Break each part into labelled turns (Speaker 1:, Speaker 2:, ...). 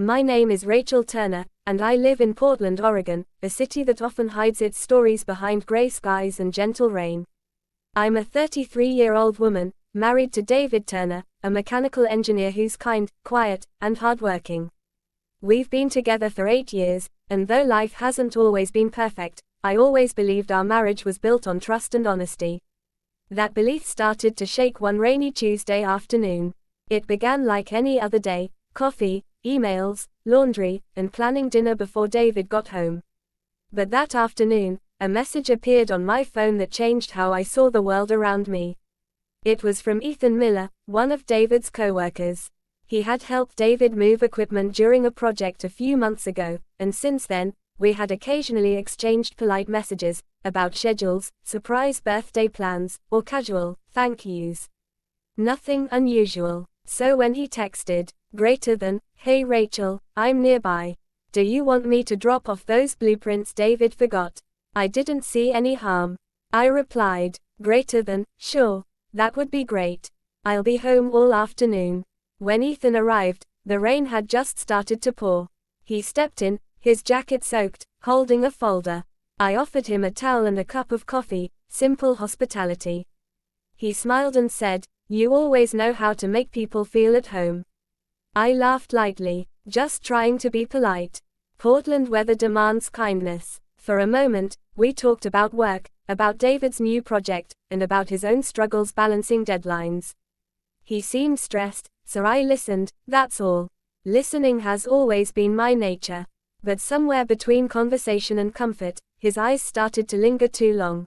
Speaker 1: My name is Rachel Turner, and I live in Portland, Oregon, a city that often hides its stories behind gray skies and gentle rain. I'm a 33-year-old woman, married to David Turner, a mechanical engineer who's kind, quiet, and hardworking. We've been together for 8 years, and though life hasn't always been perfect, I always believed our marriage was built on trust and honesty. That belief started to shake one rainy Tuesday afternoon. It began like any other day: coffee, emails, laundry, and planning dinner before David got home. But that afternoon, a message appeared on my phone that changed how I saw the world around me. It was from Ethan Miller, one of David's co-workers. He had helped David move equipment during a project a few months ago, and since then, we had occasionally exchanged polite messages about schedules, surprise birthday plans, or casual thank yous. Nothing unusual. So when he texted, "Hey Rachel, I'm nearby. Do you want me to drop off those blueprints David forgot?" I didn't see any harm. I replied, "Sure, that would be great. I'll be home all afternoon." When Ethan arrived, the rain had just started to pour. He stepped in, his jacket soaked, holding a folder. I offered him a towel and a cup of coffee, simple hospitality. He smiled and said, "You always know how to make people feel at home." I laughed lightly, just trying to be polite. Portland weather demands kindness. For a moment, we talked about work, about David's new project, and about his own struggles balancing deadlines. He seemed stressed, so I listened, that's all. Listening has always been my nature. But somewhere between conversation and comfort, his eyes started to linger too long.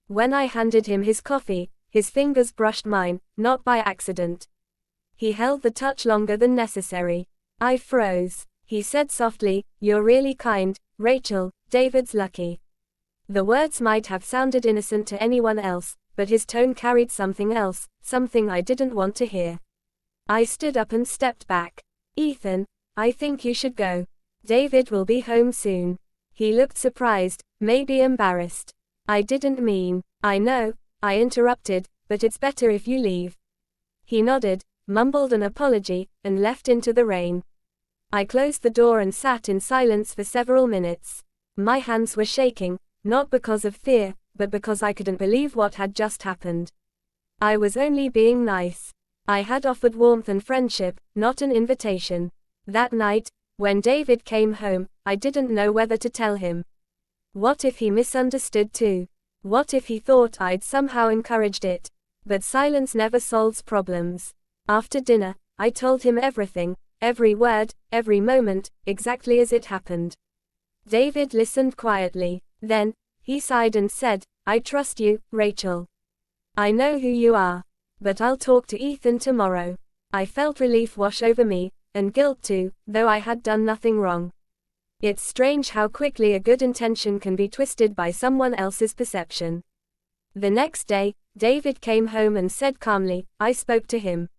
Speaker 1: When I handed him his coffee, his fingers brushed mine, not by accident. He held the touch longer than necessary. I froze. He said softly, "You're really kind, Rachel, David's lucky." The words might have sounded innocent to anyone else, but his tone carried something else, something I didn't want to hear. I stood up and stepped back. "Ethan, I think you should go. David will be home soon." He looked surprised, maybe embarrassed. "I didn't mean." "I know," I interrupted, "but it's better if you leave." He nodded, mumbled an apology, and left into the rain. I closed the door and sat in silence for several minutes. My hands were shaking, not because of fear, but because I couldn't believe what had just happened. I was only being nice. I had offered warmth and friendship, not an invitation. That night, when David came home, I didn't know whether to tell him. What if he misunderstood too? What if he thought I'd somehow encouraged it? But silence never solves problems. After dinner, I told him everything, every word, every moment, exactly as it happened. David listened quietly. Then, he sighed and said, "I trust you, Rachel. I know who you are. But I'll talk to Ethan tomorrow." I felt relief wash over me, and guilt too, though I had done nothing wrong. It's strange how quickly a good intention can be twisted by someone else's perception. The next day, David came home and said calmly, "I spoke to him.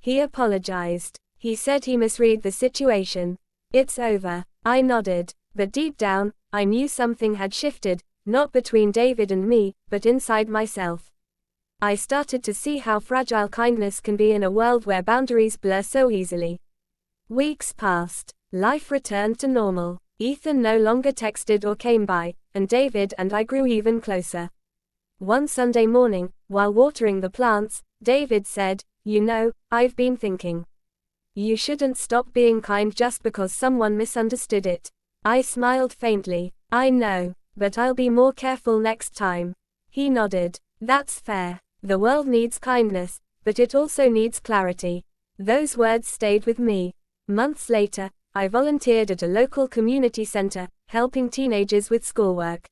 Speaker 1: He apologized. He said he misread the situation. It's over." I nodded, but deep down, I knew something had shifted, not between David and me, but inside myself. I started to see how fragile kindness can be in a world where boundaries blur so easily. Weeks passed. Life returned to normal. Ethan no longer texted or came by, and David and I grew even closer. One Sunday morning, while watering the plants, David said, "You know, I've been thinking. You shouldn't stop being kind just because someone misunderstood it." I smiled faintly. "I know, but I'll be more careful next time." He nodded. "That's fair. The world needs kindness, but it also needs clarity." Those words stayed with me. Months later, I volunteered at a local community center, helping teenagers with schoolwork.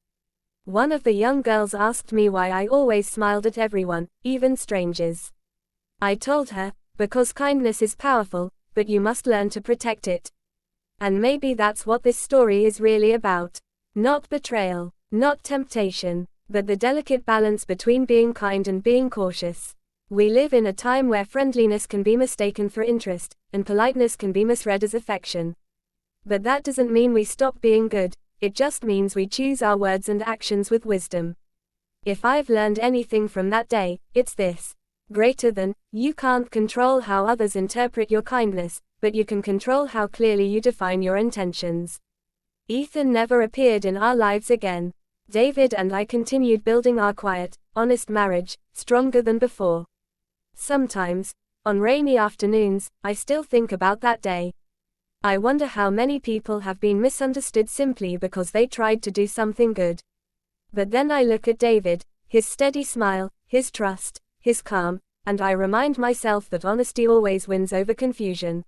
Speaker 1: One of the young girls asked me why I always smiled at everyone, even strangers. I told her, "Because kindness is powerful, but you must learn to protect it." And maybe that's what this story is really about. Not betrayal, not temptation, but the delicate balance between being kind and being cautious. We live in a time where friendliness can be mistaken for interest, and politeness can be misread as affection. But that doesn't mean we stop being good, it just means we choose our words and actions with wisdom. If I've learned anything from that day, it's this. You can't control how others interpret your kindness, but you can control how clearly you define your intentions. Ethan never appeared in our lives again. David and I continued building our quiet, honest marriage, stronger than before. Sometimes, on rainy afternoons, I still think about that day. I wonder how many people have been misunderstood simply because they tried to do something good. But then I look at David, his steady smile, his trust, his calm, and I remind myself that honesty always wins over confusion.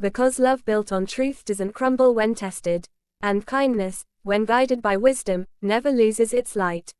Speaker 1: Because love built on truth doesn't crumble when tested, and kindness, when guided by wisdom, never loses its light.